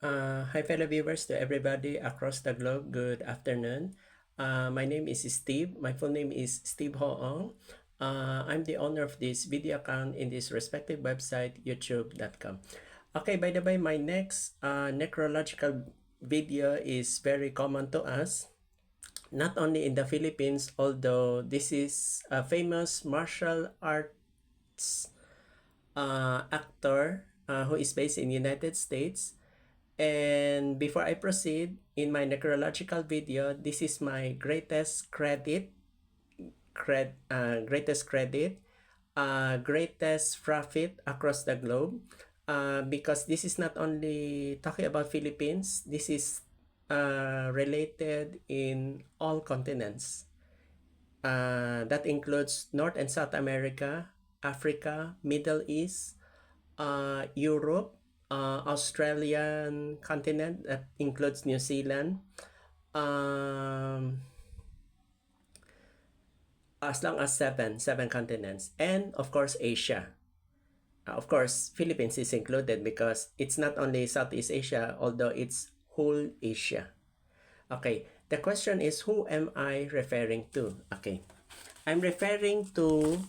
Hi, fellow viewers, to everybody across the globe. Good afternoon. My name is Steve. My full name is Steve Hoong. I'm the owner of this video account in this respective website, youtube.com. Okay, by the way, my next necrological video is very common to us, not only in the Philippines, although this is a famous martial arts actor who is based in United States. And before I proceed in my necrological video, this is my greatest credit, greatest profit across the globe. Because this is not only talking about Philippines, this is related in all continents. That includes North and South America, Africa, Middle East, Europe, Australian continent, that includes New Zealand, um, as long as seven continents, and of course Asia. Of course, Philippines is included because it's not only Southeast Asia, although it's whole Asia. Okay, the question is, who am I referring to? Okay, I'm referring to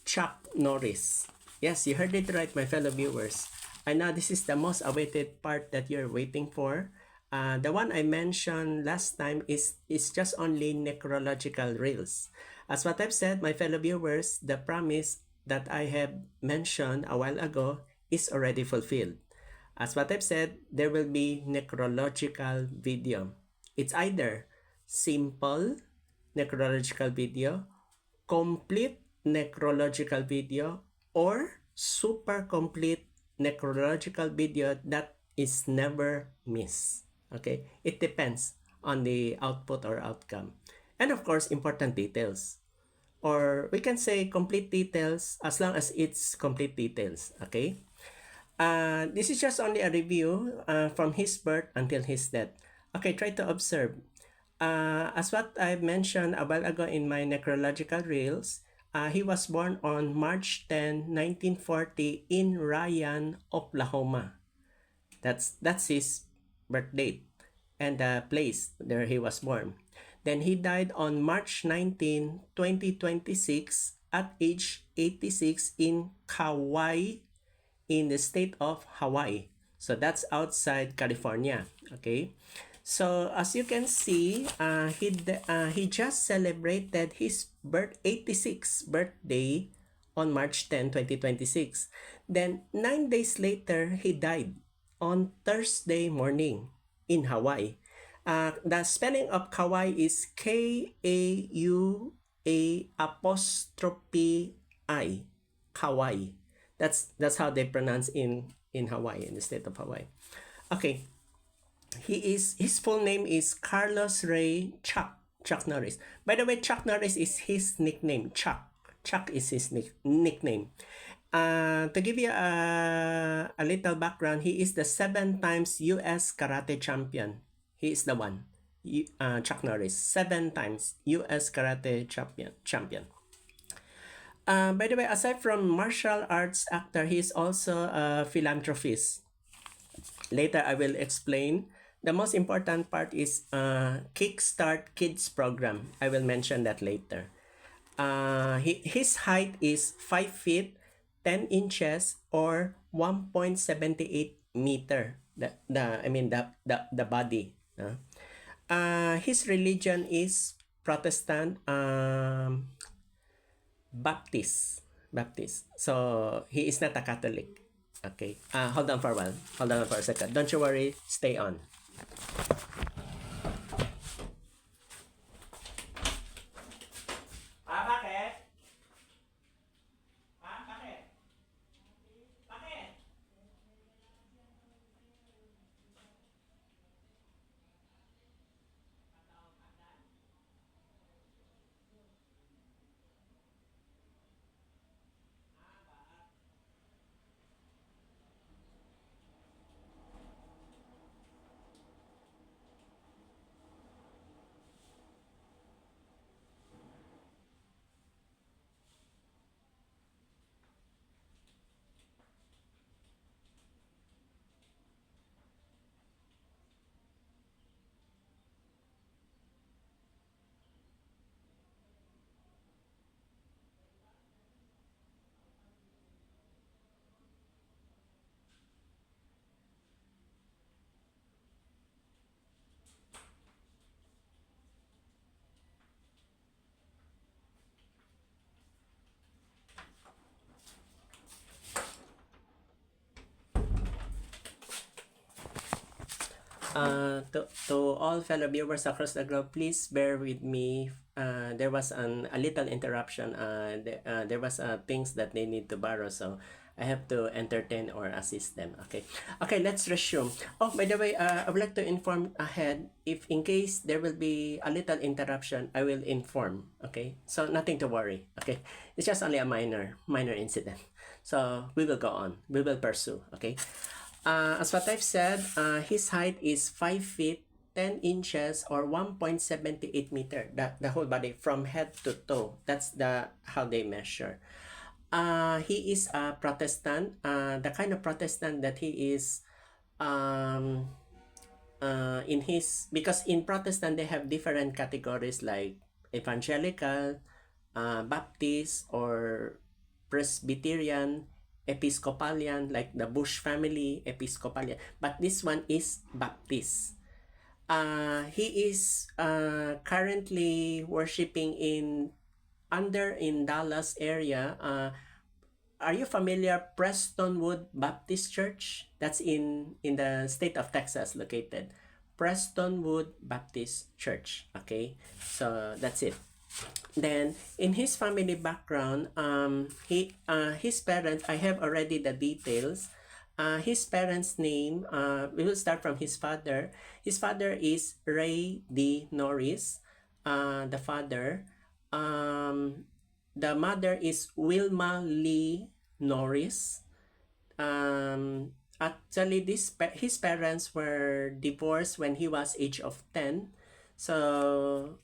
Chuck Norris. Yes, you heard it right, my fellow viewers. I know this is the most awaited part that you're waiting for. The one I mentioned last time is just only necrological reels. As what I've said, my fellow viewers, the promise that I have mentioned a while ago is already fulfilled. As what I've said, there will be necrological video. It's either simple necrological video, complete necrological video, or super complete necrological video that is never missed. Okay, it depends on the output or outcome. And of course, important details. Or we can say complete details as long as it's complete details. Okay. This is just only a review from his birth until his death. Okay, try to observe. As what I mentioned a while ago in my necrological reels, he was born on March 10, 1940 in Ryan, Oklahoma. That's his birth date and the place where he was born. Then he died on March 19, 2026 at age 86 in Kauai, in the state of Hawaii. So that's outside California. Okay. So as you can see, he just celebrated his 86th birthday on March 10, 2026. Then 9 days later, he died on Thursday morning in Hawaii. The spelling of Kauai is Kaua', Kauai. That's how they pronounce in Hawaii, in the state of Hawaii. Okay, his full name is Carlos Ray Chuck Norris. By the way, Chuck Norris is his nickname. Chuck is his nickname. To give you a little background, he is the 7 times U.S. Karate champion. He is the one. Chuck Norris, 7 times U.S. Karate champion. By the way, aside from martial arts actor, he is also a philanthropist. Later, I will explain. The most important part is Kickstart Kids program. I will mention that later. His height is 5 feet 10 inches or 1.78 meter. The body. His religion is Protestant, Baptist. So he is not a Catholic. Okay. Hold on for a while. Hold on for a second. Don't you worry. Stay on. Bakit? Bakit? Bakit? To all fellow viewers across the globe, please bear with me. There was a little interruption. There was things that they need to borrow, so I have to entertain or assist them. Okay, okay. Let's resume. Oh, by the way, I would like to inform ahead if in case there will be a little interruption, I will inform. Okay, so nothing to worry. Okay, it's just only a minor incident. So we will go on. We will pursue. Okay. As what I've said, his height is 5 feet 10 inches or 1.78 meter. The whole body from head to toe. That's how they measure. He is a Protestant. The kind of Protestant that he is, um, in his, because in Protestant they have different categories like evangelical, Baptist, or Presbyterian, Episcopalian, like the Bush family, Episcopalian. But this one is Baptist. He is currently worshiping in Dallas area. Are you familiar Prestonwood Baptist Church? That's in the state of Texas located. Prestonwood Baptist Church. Okay, so that's it. Then in his family background, his parents, I have already the details. His parents' name, we will start from his father. His father is Ray D. Norris, the father. The mother is Wilma Lee Norris. Actually, his parents were divorced when he was age of 10. So,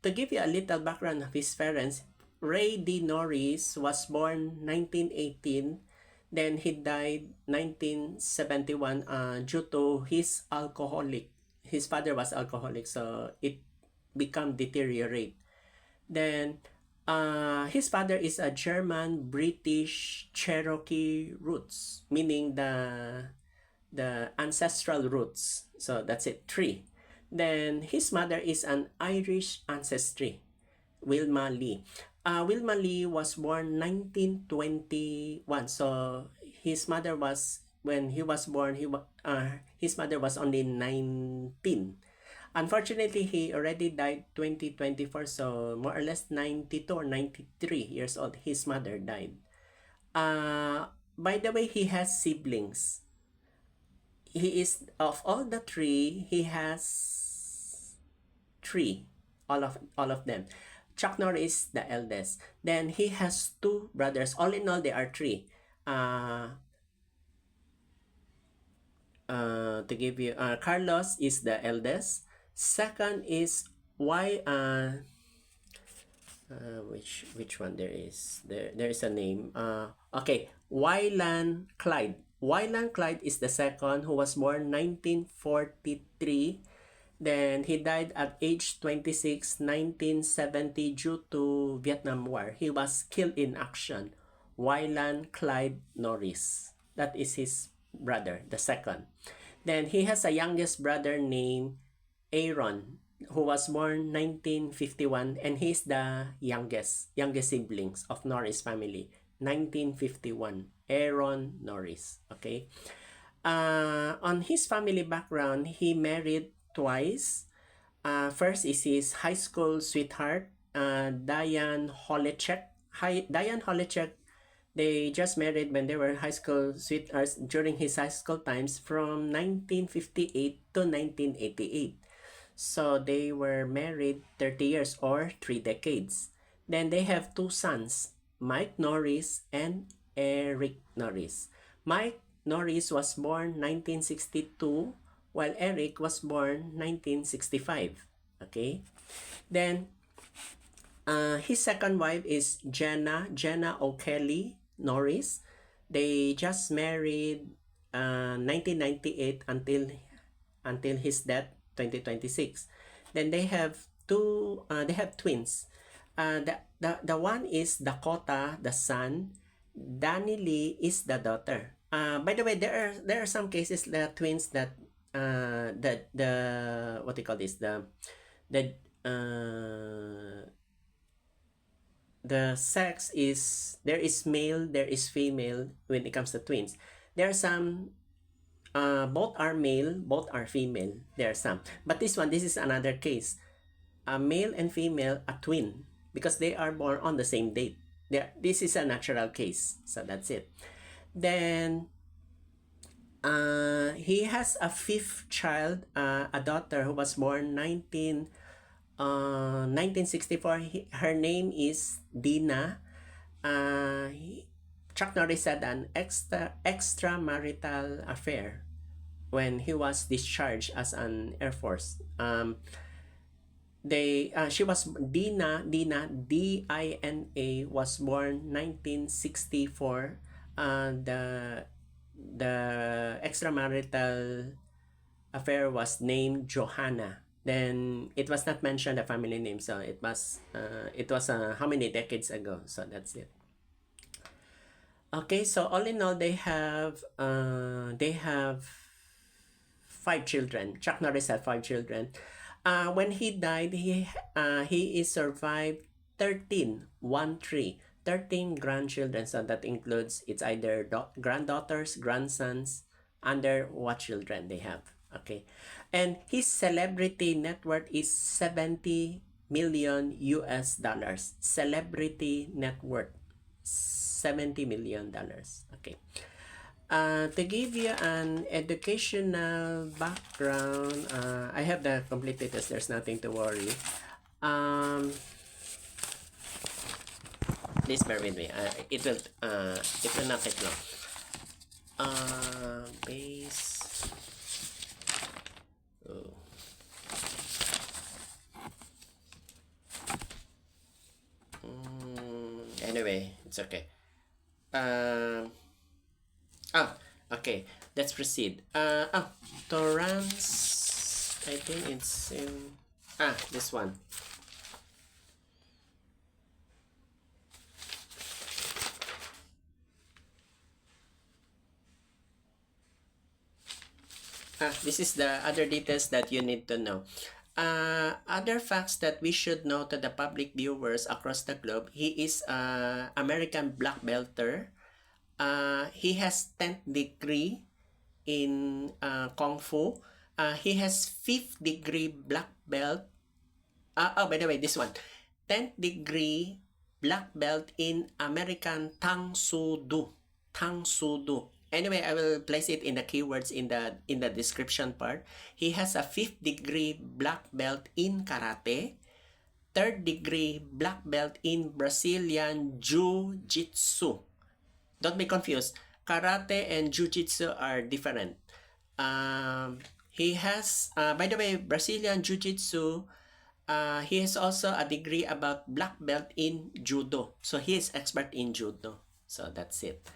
to give you a little background of his parents, Ray D. Norris was born 1918. Then he died 1971 due to his alcoholic. His father was alcoholic, so it become deteriorate. Then his father is a German, British, Cherokee roots, meaning the ancestral roots. So that's it, three. Then his mother is an Irish ancestry, Wilma Lee. Wilma Lee was born 1921. So his mother was, when he was born, his mother was only 19. Unfortunately, he already died 2024, so more or less 92 or 93 years old. His mother died. By the way, he has siblings. He is, of all the three, he has three, all of them. Chuck Norris is the eldest. Then he has two brothers. All in all, there are three. To give you, Carlos is the eldest. Second is why which one there is there is a name. Okay, Wyland Clyde. Wyland Clyde is the second, who was born 1943. Then he died at age 26, 1970 due to Vietnam War. He was killed in action. Wyland Clyde Norris. That is his brother, the second. Then he has a youngest brother named Aaron, who was born 1951, and he's the youngest siblings of Norris family. 1951, Aaron Norris. Okay. On his family background, he married twice. First is his high school sweetheart, Diane Holechek. Diane Holechek, they just married when they were high school sweethearts during his high school times from 1958 to 1988. So they were married 30 years or 3 decades. Then they have two sons, Mike Norris and Eric Norris. Mike Norris was born 1962, while Eric was born 1965. Okay? Then his second wife is Jenna O'Kelly Norris. They just married 1998 until his death 2026. Then they have twins. The one is Dakota, the son. Danny Lee is the daughter. By the way, there are some cases that twins that the what do you call this, the sex is, there is male, there is female when it comes to twins. There are some Both are male, both are female. There are some. But this is another case. A male and female, a twin, because they are born on the same date. This is a natural case. So that's it. Then he has a fifth child, a daughter who was born 1964. Her name is Dina. Chuck Norris had an extramarital affair when he was discharged as an Air Force. She was Dina Dina was born 1964. The extramarital affair was named Johanna. Then it was not mentioned the family name, so it was how many decades ago? So that's it. Okay, so all in all, they have five children. Chuck Norris had five children. When he died, he is survived 13 grandchildren. So that includes, it's either granddaughters, grandsons, under what children they have. Okay, and his celebrity net worth is 70 million US dollars. Celebrity net worth, $70 million. Okay. To give you an educational background, I have the complete details. There's nothing to worry. Please bear with me. It will not take long. Base. Oh. Anyway, it's okay. Okay. Let's proceed. Torrance. I think it's in. This one. This is the other details that you need to know. Other facts that we should know to the public viewers across the globe. He is an American black belter. He has 10th degree in Kung Fu. He has 5th degree black belt. By the way, this one. 10th degree black belt in American Tang Soo Do. Anyway, I will place it in the keywords in the description part. He has a 5th degree black belt in karate, 3rd degree black belt in Brazilian Jiu-Jitsu. Don't be confused. Karate and Jiu-Jitsu are different. He has, by the way, Brazilian Jiu-Jitsu. He has also a degree about black belt in Judo. So he is expert in Judo. So that's it.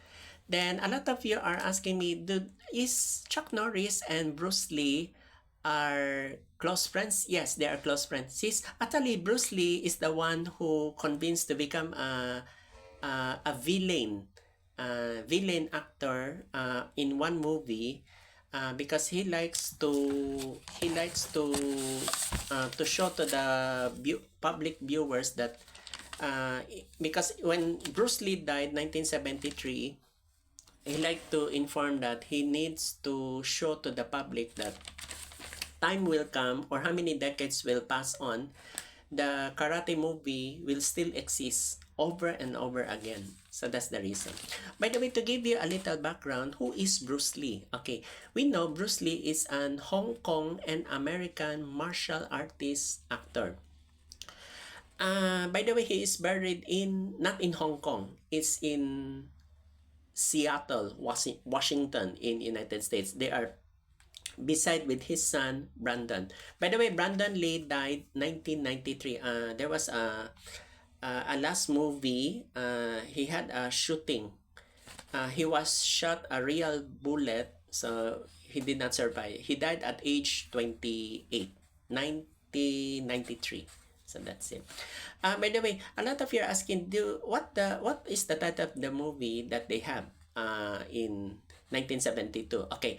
Then a lot of you are asking me, is Chuck Norris and Bruce Lee are close friends? Yes, they are close friends. Actually, Bruce Lee is the one who convinced to become a villain actor in one movie, because he likes to show to the public viewers that because when Bruce Lee died 1973, he liked to inform that he needs to show to the public that time will come, or how many decades will pass on, the karate movie will still exist over and over again. So that's the reason. By the way, to give you a little background, who is Bruce Lee? Okay, we know Bruce Lee is an Hong Kong and American martial artist actor. By the way, he is buried not in Hong Kong. It's in Seattle, Washington, in United States. They are beside with his son Brandon. By the way, Brandon Lee died 1993. There was a last movie. He had a shooting. He was shot a real bullet, so he did not survive. He died at age 28, 1993. So that's it. By the way, a lot of you are asking, what is the title of the movie that they have in 1972? Okay,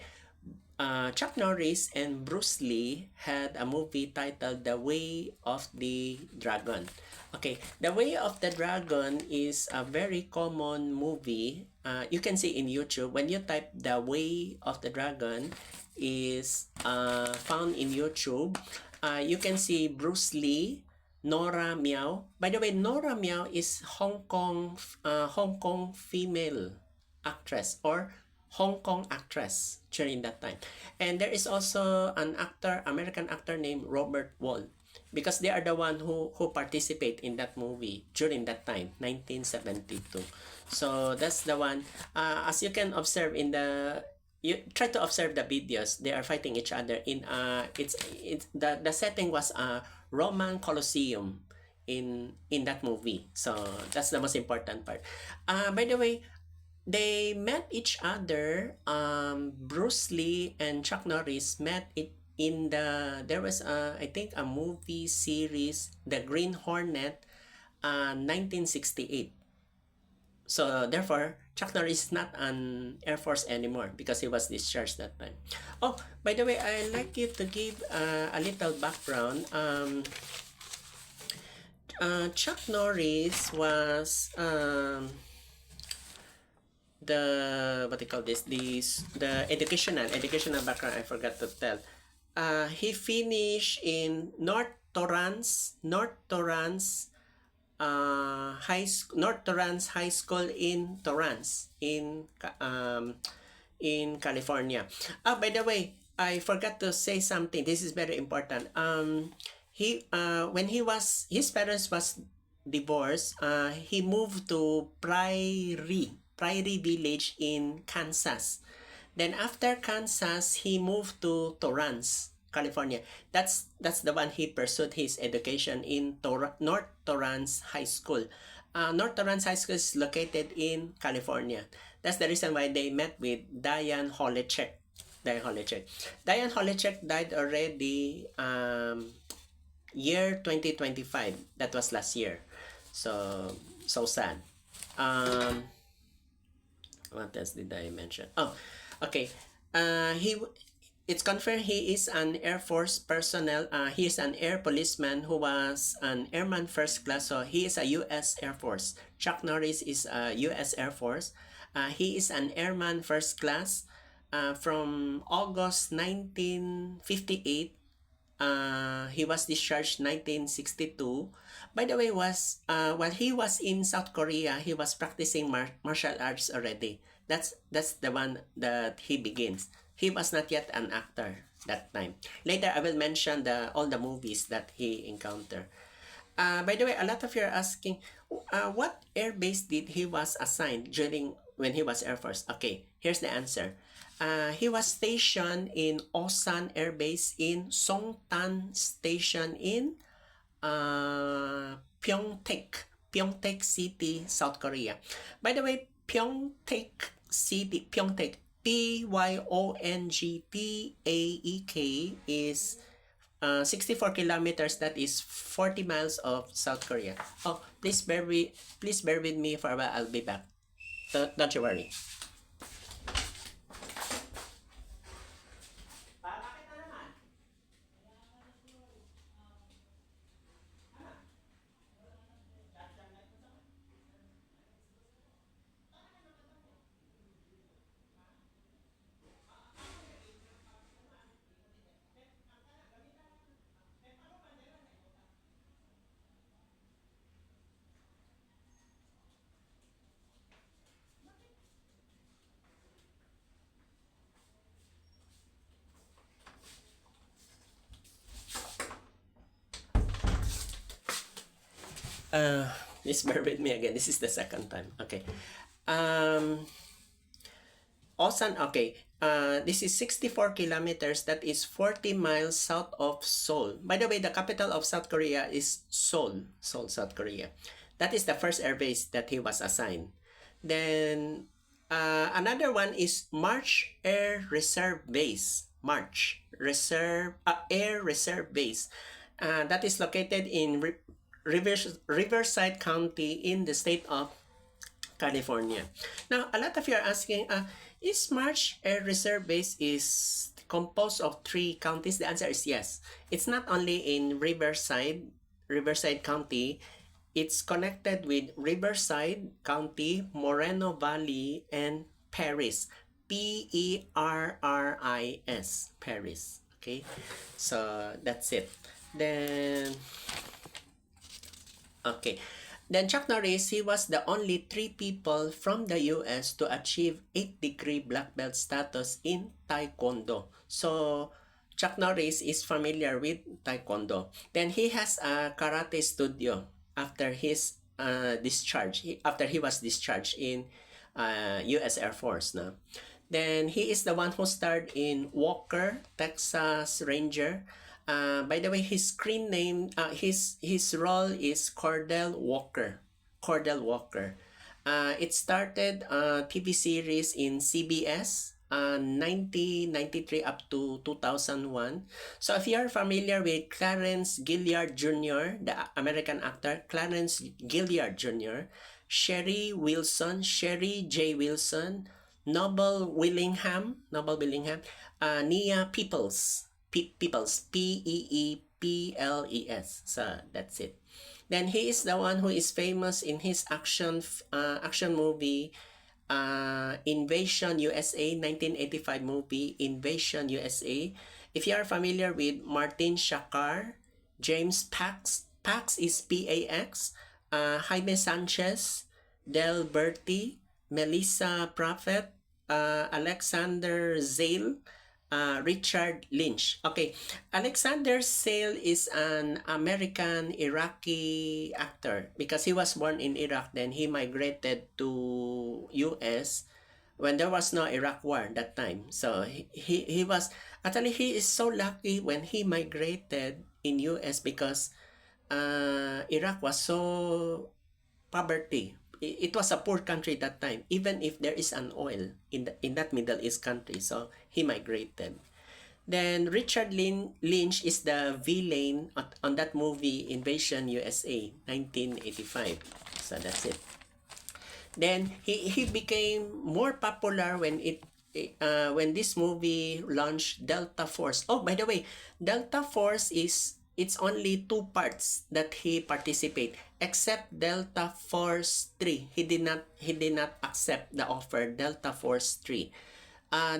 Chuck Norris and Bruce Lee had a movie titled The Way of the Dragon. Okay, The Way of the Dragon is a very common movie. You can see in YouTube, when you type The Way of the Dragon is found in YouTube. You can see Bruce Lee, Nora Miao. By the way, Nora Miao is Hong Kong female actress or Hong Kong actress during that time. And there is also an actor, American actor named Robert Wall, because they are the one who participate in that movie during that time, 1972. So that's the one. As you can observe in the, you try to observe the videos, they are fighting each other in it's the setting was a Roman Colosseum in that movie. So that's the most important part. By the way, they met each other. Bruce Lee and Chuck Norris met it in there was I think a movie series, The Green Hornet, 1968. So therefore, Chuck Norris is not an Air Force anymore because he was discharged that time. Oh, by the way, I'd like you to give a little background. Chuck Norris was the what they call this the educational background. I forgot to tell. He finished in North Torrance High School in Torrance in California. By the way, I forgot to say something. This is very important. He when his parents was divorced, he moved to Prairie Village in Kansas. Then after Kansas, he moved to Torrance, California. That's the one he pursued his education in North Torrance High School. North Torrance High School is located in California. That's the reason why they met with Diane Holacek. Diane Holacek died already year 2025. That was last year. So sad. What else did I mention? Oh, okay. It's confirmed he is an Air Force personnel. He is an air policeman who was an airman first class. So he is a U.S. Air Force. Chuck Norris is a U.S. Air Force. He is an airman first class from August 1958. He was discharged 1962. By the way, while he was in South Korea, he was practicing martial arts already. That's the one that he begins. He was not yet an actor that time. Later, I will mention all the movies that he encountered. By the way, a lot of you are asking, what air base did he was assigned during when he was Air Force? Okay, here's the answer. He was stationed in Osan Air Base in Songtan Station in Pyeongtaek City, South Korea. By the way, Pyeongtaek City, Pyongtaek is 64 kilometers. That is 40 miles of South Korea. Oh, please bear with me for a while. I'll be back. Don't you worry. Please bear with me again. This is the second time. Okay. Osan, okay. This is 64 kilometers. That is 40 miles south of Seoul. By the way, the capital of South Korea is Seoul, South Korea. That is the first air base that he was assigned. Then another one is March Air Reserve Base. Air Reserve Base. That is located in Riverside County in the state of California. Now, a lot of you are asking, is March Air Reserve Base is composed of 3 counties? The answer is yes. It's not only in Riverside County. It's connected with Riverside County, Moreno Valley, and Paris. Perris. Paris. Okay? So, that's it. Then, okay. Then Chuck Norris, he was the only 3 people from the US to achieve 8th-degree black belt status in Taekwondo. So, Chuck Norris is familiar with Taekwondo. Then he has a karate studio after his discharge. After he was discharged in US Air Force. No? Then he is the one who starred in Walker, Texas Ranger. By the way, his screen name, his role is Cordell Walker. Cordell Walker. It started TV series in CBS 1993 up to 2001. So if you are familiar with Clarence Gilliard Jr., the American actor, Clarence Gilliard Jr., Sherry J. Wilson, Noble Willingham, Nia Peoples, Peeples. So that's it. Then he is the one who is famous in his action movie, Invasion USA, 1985 movie, Invasion USA. If you are familiar with Martin Shakar, James Pax is Pax, Jaime Sanchez, Del Berti, Melissa Prophet, Alexander Zale, Richard Lynch. Okay, Alexander Zale is an American Iraqi actor because he was born in Iraq. Then he migrated to US when there was no Iraq war that time. So he was actually, he is so lucky when he migrated in US because Iraq was so poverty. It was a poor country that time, even if there is an oil in that Middle East country. So he migrated. Then Richard Lynch is the villain on that movie Invasion USA 1985. So that's it. Then he became more popular when when this movie launched Delta Force. Oh, by the way, Delta Force it's only 2 parts that he participate, except Delta Force 3. He did not accept the offer Delta Force 3.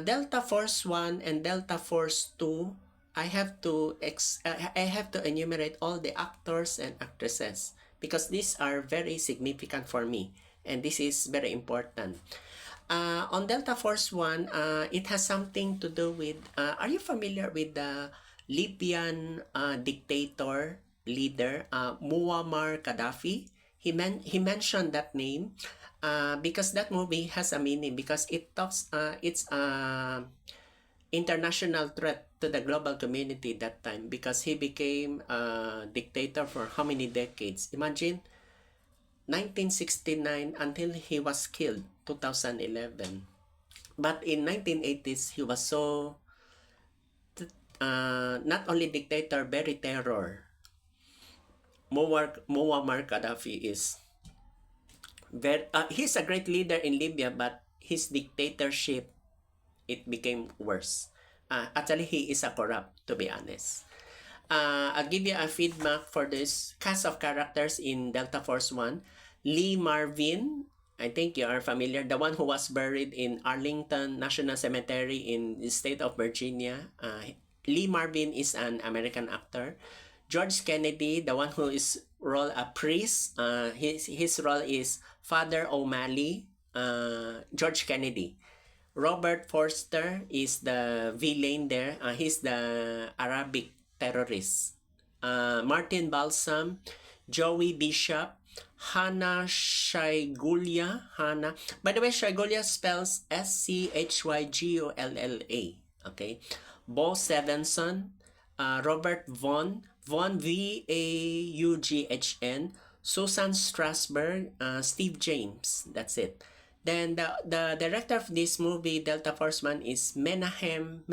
Delta Force 1 and Delta Force 2, I have to enumerate all the actors and actresses because these are very significant for me and this is very important. On Delta Force 1, it has something to do with, are you familiar with the Libyan dictator leader, Muammar Gaddafi? He mentioned that name because that movie has a meaning because it talks, it's international threat to the global community that time because he became a dictator for how many decades? Imagine, 1969 until he was killed, 2011. But in 1980s, he was so, not only dictator, very terror. Muammar Gaddafi is he's a great leader in Libya, but his dictatorship, it became worse. Actually, he is a corrupt, to be honest. I'll give you a feedback for this cast of characters in Delta Force 1. Lee Marvin, I think you are familiar, the one who was buried in Arlington National Cemetery in the state of Virginia. Lee Marvin is an American actor. George Kennedy, the one who is role a priest, his role is Father O'Malley, George Kennedy. Robert Forster is the villain there. He's the Arabic terrorist. Martin Balsam, Joey Bishop, Hannah Shaigulia. By the way, Shaigulia spells Schygulla. Okay. Bo Stevenson, Robert Vaughn, Vaughn, Susan Strasberg, Steve James. That's it. Then the director of this movie, Delta Force 1, is Menahem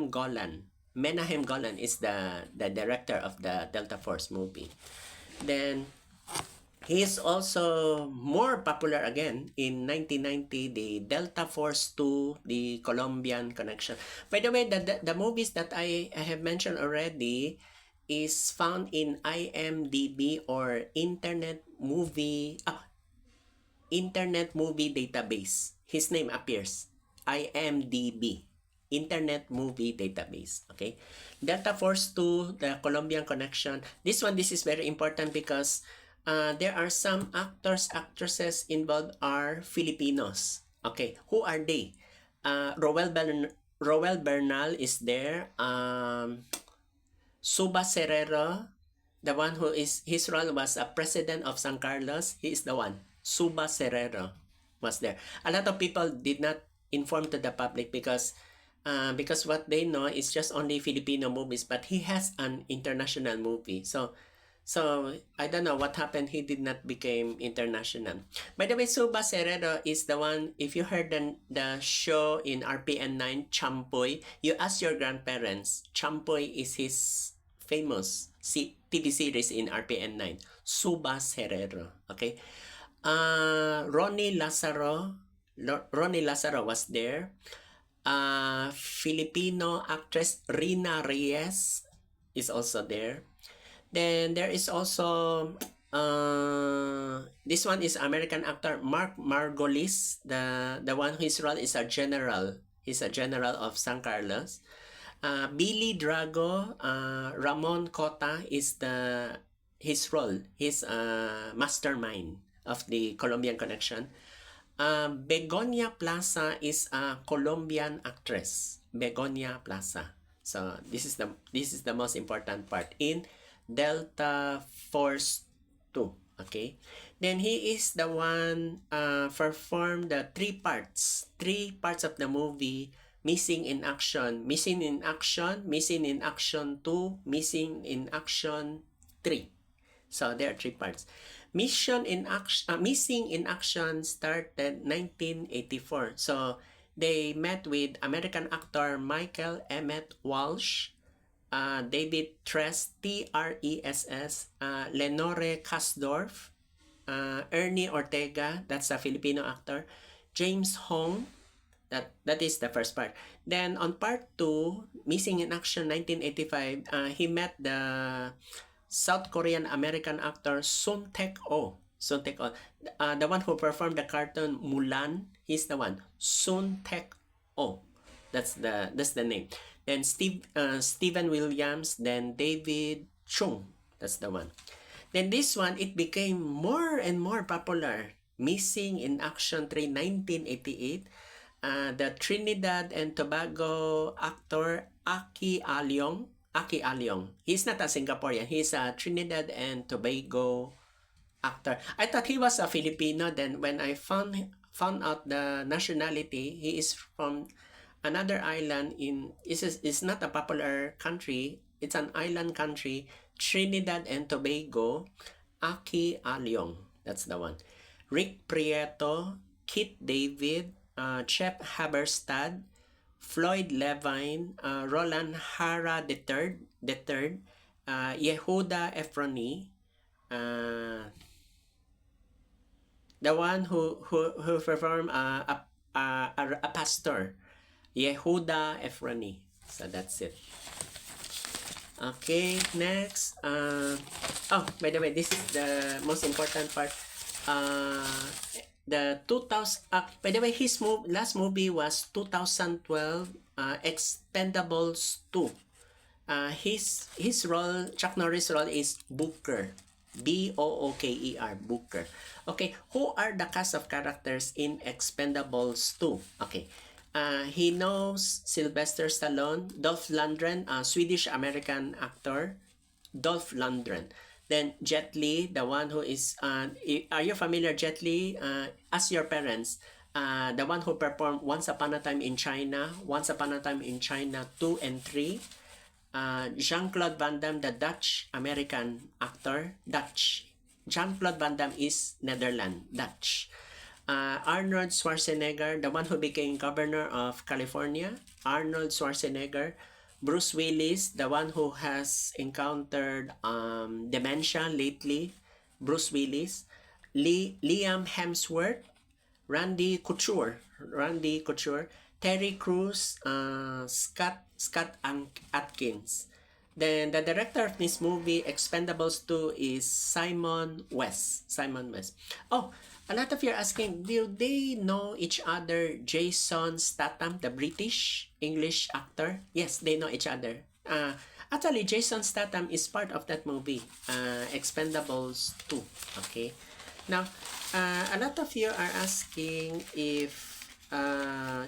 Golan. Menahem Golan is the director of the Delta Force movie. Then He is also more popular again in 1990, the Delta Force 2, the Colombian Connection. By the way, the movies that I have mentioned already is found in IMDb or Internet Movie Database. His name appears. IMDb. Internet Movie Database. Okay. Delta Force 2, the Colombian Connection. This is very important because there are some actresses involved are Filipinos. Okay. Who are they? Roel Bernal is there. Suba Serrero, the one who is his role was a president of San Carlos. He is the one. Suba Serrero was there. A lot of people did not inform to the public because what they know is just only Filipino movies, but he has an international movie. So I don't know what happened. He did not become international. By the way, Suba Serrero is the one. If you heard the show in RPN 9, Champoy, you ask your grandparents. Champoy is his famous TV series in RPN 9. Suba Serrero. Okay. Ronnie Lazaro was there. Filipino actress Rina Reyes is also there. Then there is also this one is American actor Mark Margolis, the one whose role is a general. He's a general of San Carlos. Billy Drago, Ramon Cota is his role. He's a mastermind of the Colombian Connection. Begonia Plaza is a Colombian actress. Begonia Plaza. So this is the most important part in Delta Force 2. Okay. Then he is the one performed the three parts of the movie. Missing in Action, Missing in Action, Missing in Action 2, Missing in Action 3. So there are three parts. Missing in Action started 1984. So they met with American actor Michael Emmett Walsh, David Tress, Tress, Lenore Kasdorf, Ernie Ortega, that's a Filipino actor, James Hong, that is the first part. Then on part 2, Missing in Action 1985, he met the South Korean American actor Sun Taek-oh. The one who performed the cartoon Mulan, he's the one. Sun Taek-oh. That's the name. Then Steven Williams, then David Chung. That's the one. Then this one, it became more and more popular. Missing in Action 3, 1988. The Trinidad and Tobago actor Aki Alyong. He's not a Singaporean. He's a Trinidad and Tobago actor. I thought he was a Filipino. Then when I found out the nationality, he is from another island it's not a popular country. It's an island country, Trinidad and Tobago. Aki Alyong. That's the one. Rick Prieto, Kit David, Chep Haberstad, Floyd Levine, Roland Hara III, Yehuda Efroni, the one who performed a pastor, Yehuda Efroni. So that's it. Okay, next. By the way, this is the most important part. The 2000. By the way, his last movie was 2012. Expendables 2. His role, Chuck Norris' role is Booker. Booker. Booker. Okay, who are the cast of characters in Expendables 2? Okay. He knows Sylvester Stallone, Dolph Lundgren, a Swedish-American actor, Dolph Lundgren. Then Jet Li, the one who is, are you familiar, Jet Li? Ask your parents. The one who performed Once Upon a Time in China, 2 and 3. Jean-Claude Van Damme, the Dutch-American actor, Dutch. Jean-Claude Van Damme is Netherlands, Dutch. Arnold Schwarzenegger, the one who became governor of California, Arnold Schwarzenegger. Bruce Willis, the one who has encountered dementia lately, Bruce Willis. Liam Hemsworth, Randy Couture, Terry Crews, Atkins. Then the director of this movie, Expendables 2, is Simon West. Simon West. Oh, a lot of you are asking, do they know each other? Jason Statham, the British English actor? Yes, they know each other. Actually, Jason Statham is part of that movie, Expendables 2. Okay. Now, a lot of you are asking if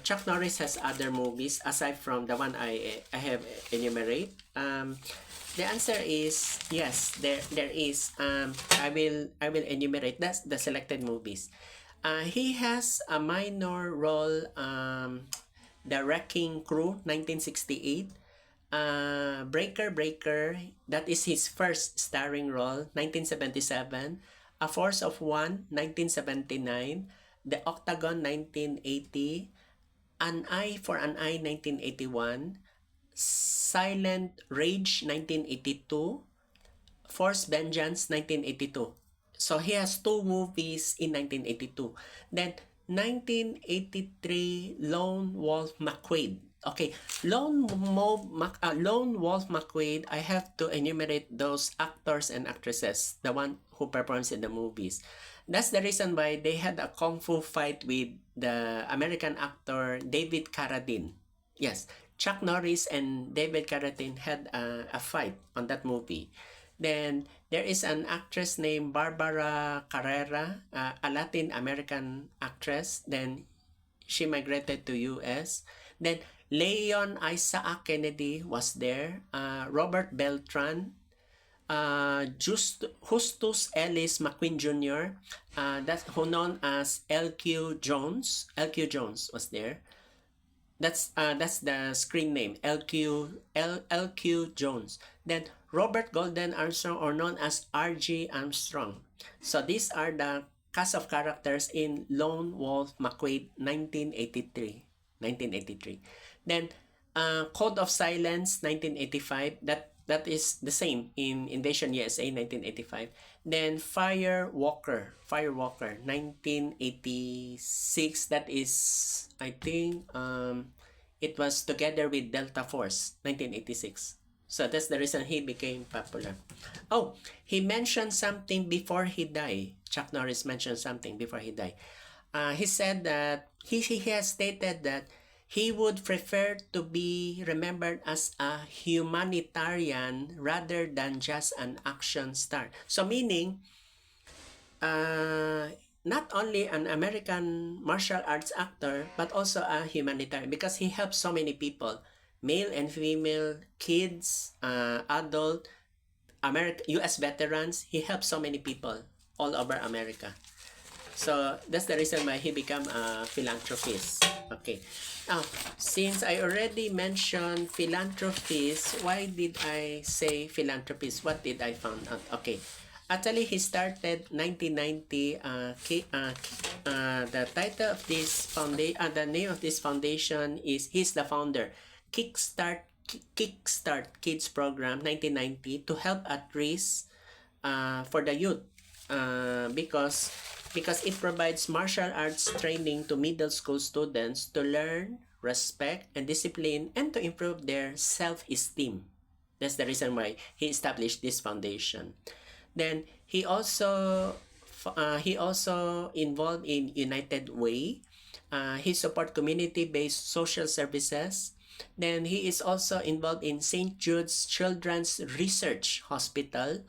Chuck Norris has other movies aside from the one I have enumerate. The answer is yes. There is. I will enumerate that's the selected movies. He has a minor role. The Wrecking Crew, 1968. Breaker, that is his first starring role, 1977. A Force of One, 1979. The Octagon, 1980. An Eye for an Eye, 1981. Silent Rage, 1982. Force Vengeance, 1982. So he has two movies in 1982. Then 1983, Lone Wolf McQuade. Okay, Lone Wolf McQuade, I have to enumerate those actors and actresses, the one who performs in the movies. That's the reason why they had a kung fu fight with the American actor David Carradine. Yes, Chuck Norris and David Carradine had a fight on that movie. Then there is an actress named Barbara Carrera, a Latin American actress. Then she migrated to US. Then Leon Isaac Kennedy was there. Robert Beltran, Justus Ellis McQueen Jr., that's who known as LQ Jones. LQ Jones was there. That's the screen name, LQ Jones. Then Robert Golden Armstrong, or known as RG Armstrong. So these are the cast of characters in Lone Wolf McQuade, 1983. Then Code of Silence, 1985. That is the same in Invasion USA, 1985. Then Firewalker, 1986. That is, I think, it was together with Delta Force, 1986. So that's the reason he became popular. Oh, he mentioned something before he died. Chuck Norris mentioned something before he died. He said that he has stated that he would prefer to be remembered as a humanitarian rather than just an action star. So meaning, not only an American martial arts actor, but also a humanitarian, because he helps so many people, male and female, kids, adult, US veterans. He helps so many people all over America. So that's the reason why he became a philanthropist. Okay. Now, since I already mentioned philanthropist, why did I say philanthropist? What did I found out? Okay. Actually, he started 1990. The title of this foundation, the name of this foundation is, he's the founder, Kickstart Kids Program, 1990, to help at risk for the youth, because it provides martial arts training to middle school students to learn respect and discipline and to improve their self-esteem. That's the reason why he established this foundation. Then he also involved in United Way. He support community-based social services. Then he is also involved in St. Jude's Children's Research Hospital.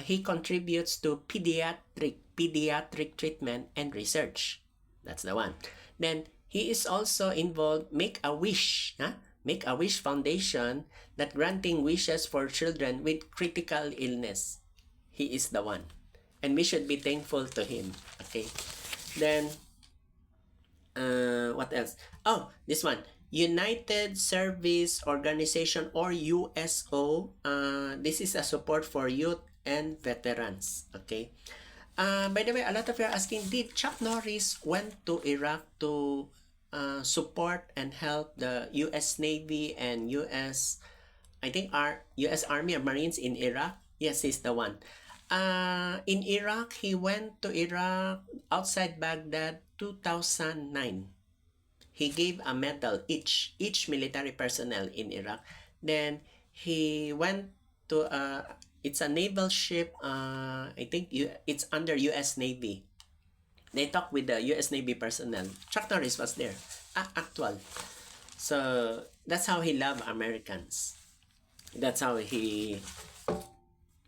He contributes to pediatric treatment and research. That's the one. Then he is also involved Make-A-Wish Foundation, that granting wishes for children with critical illness. He is the one, and we should be thankful to him. Okay. Then what else? Oh, this one, United Service Organization, or USO. This is a support for youth and veterans. Okay. By the way, a lot of you are asking, did Chuck Norris went to Iraq to support and help the U.S. Navy and U.S. Army or Marines in Iraq? Yes, he's the one. In Iraq, he went to Iraq outside Baghdad 2009. He gave a medal each military personnel in Iraq. Then he went to it's a naval ship. I think it's under U.S. Navy. They talked with the U.S. Navy personnel. Chuck Norris was there, actual. So that's how he loved Americans. That's how he.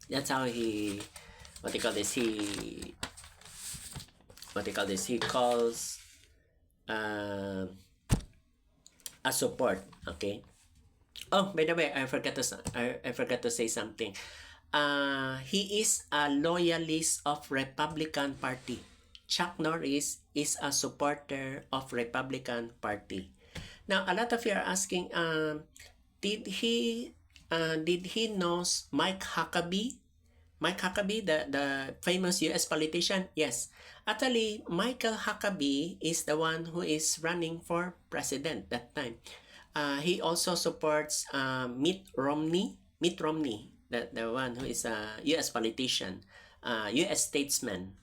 That's how he. What do you call this? What do you call this? He calls. A support. Okay. Oh, by the way, I forgot to say something. He is a loyalist of Republican Party. Chuck Norris is a supporter of Republican Party. Now, a lot of you are asking, did he knows Mike Huckabee? Mike Huckabee, the famous U.S. politician? Yes. Actually, Michael Huckabee is the one who is running for president that time. He also supports Mitt Romney. Mitt Romney, the one who is a U.S. politician, U.S. statesman,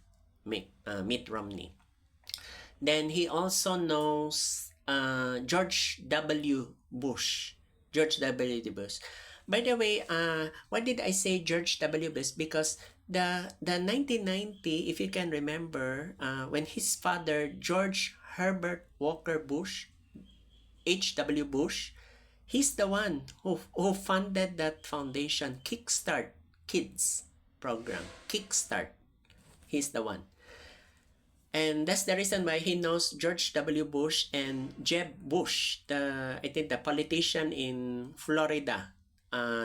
Mitt Romney. Then he also knows George W. Bush. George W. Bush. By the way, why did I say George W. Bush? Because the 1990, if you can remember, when his father, George Herbert Walker Bush, H.W. Bush, he's the one who funded that foundation, Kickstart Kids program. Kickstart. He's the one. And that's the reason why he knows George W. Bush and Jeb Bush, I think the politician in Florida.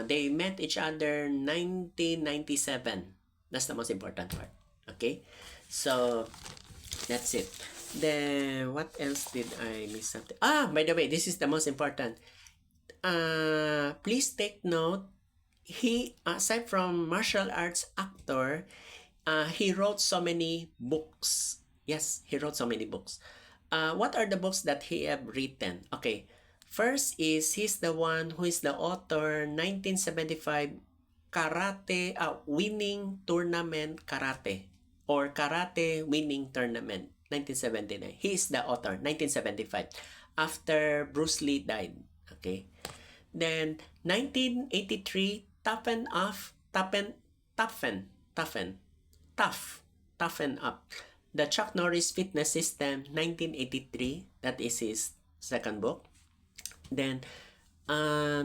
They met each other 1997. That's the most important part. Okay? So, that's it. Then, what else did I miss something? By the way, this is the most important. Please take note, he, aside from martial arts actor, he wrote so many books. Yes, he wrote so many books. What are the books that he have written? Okay. First is, he's the one who is the author 1975 karate winning tournament karate or karate winning tournament 1979. He is the author 1975 after Bruce Lee died. Okay. Then 1983 toughen up. The Chuck Norris Fitness System 1983, that is his second book. Then, the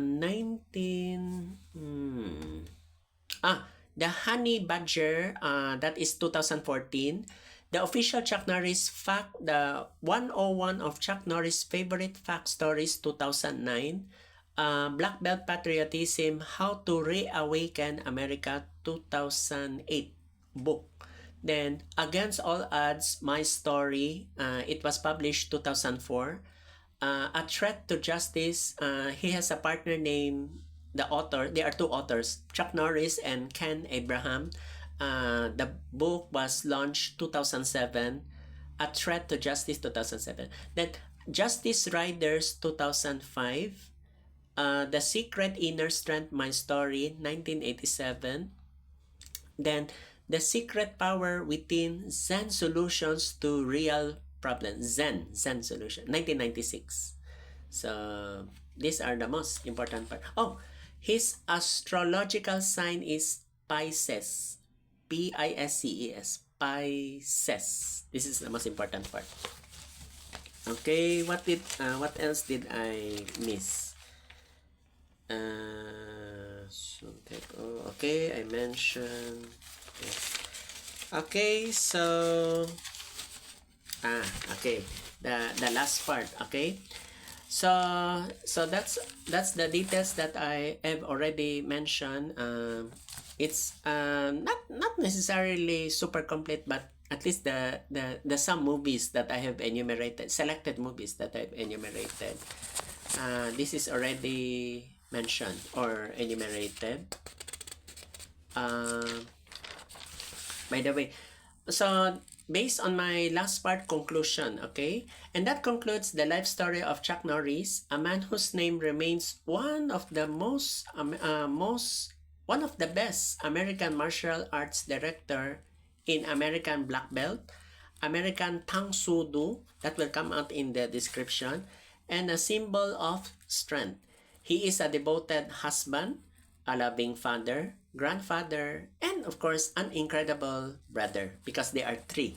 Honey Badger, that is 2014. The official Chuck Norris fact, the 101 of Chuck Norris favorite fact stories 2009. Black Belt Patriotism, How to Reawaken America 2008 book. Then, Against All Odds, My Story, it was published 2004. A Threat to Justice, he has a partner named the author. There are two authors, Chuck Norris and Ken Abraham. The book was launched 2007. A Threat to Justice 2007. Then Justice Riders 2005. The Secret Inner Strength, My Story 1987. Then The Secret Power Within, Zen Solutions to Real Problems. Zen Solution 1996. So these are the most important part. Oh, his astrological sign is Pisces. Pisces. Pisces. This is the most important part. Okay, what else did I miss? Okay, I mentioned. Okay, so okay, the last part. Okay, so that's the details that I have already mentioned. It's not necessarily super complete, but at least the some movies that I have enumerated, selected movies that I've enumerated. This is already mentioned or enumerated. By the way, so based on my last part conclusion, okay, and that concludes the life story of Chuck Norris, a man whose name remains one of the most one of the best American martial arts director in American Black Belt, American Tang Sudo, that will come out in the description, and a symbol of strength. He is a devoted husband, a loving father, grandfather, and of course, an incredible brother because they are three.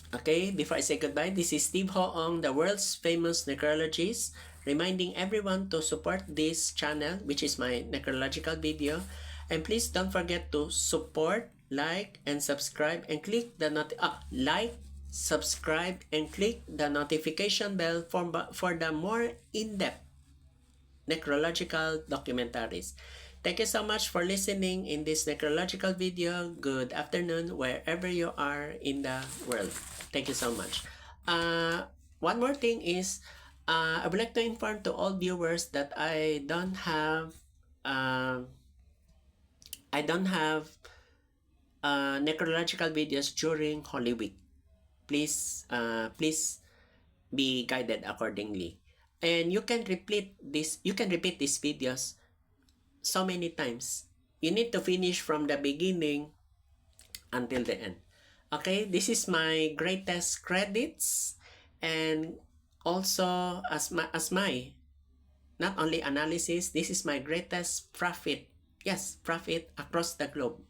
Okay, before I say goodbye, this is Steve Hoong, the world's famous necrologist, reminding everyone to support this channel, which is my necrological video. And please don't forget to support, like, and subscribe, and click the subscribe, and click the notification bell for the more in-depth necrological documentaries. Thank you so much for listening in this necrological video. Good afternoon, wherever you are in the world. Thank you so much. One more thing is, I would like to inform to all viewers that I don't have necrological videos during Holy Week. Please be guided accordingly. And you can repeat these videos so many times. You need to finish from the beginning until the end. Okay, this is my greatest credits, and also as my not only analysis, this is my greatest profit. Yes, profit across the globe.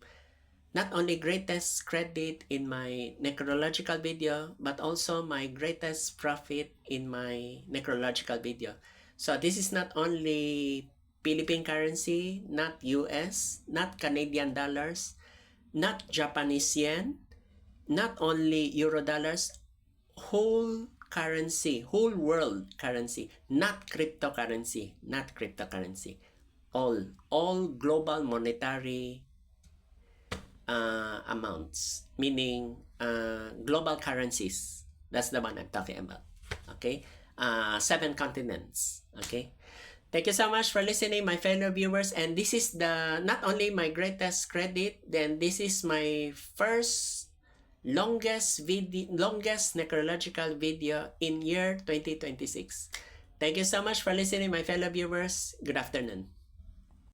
Not only greatest credit in my necrological video, but also my greatest profit in my necrological video. So this is not only Philippine currency, not US, not Canadian dollars, not Japanese yen, not only euro dollars, whole currency, whole world currency, not cryptocurrency, all global monetary amounts, meaning global currencies. That's the one I'm talking about. Okay, 7 continents. Okay, thank you so much for listening, my fellow viewers. And this is not only my greatest credit, then this is my first longest necrological video in year 2026. Thank you so much for listening, my fellow viewers. Good afternoon.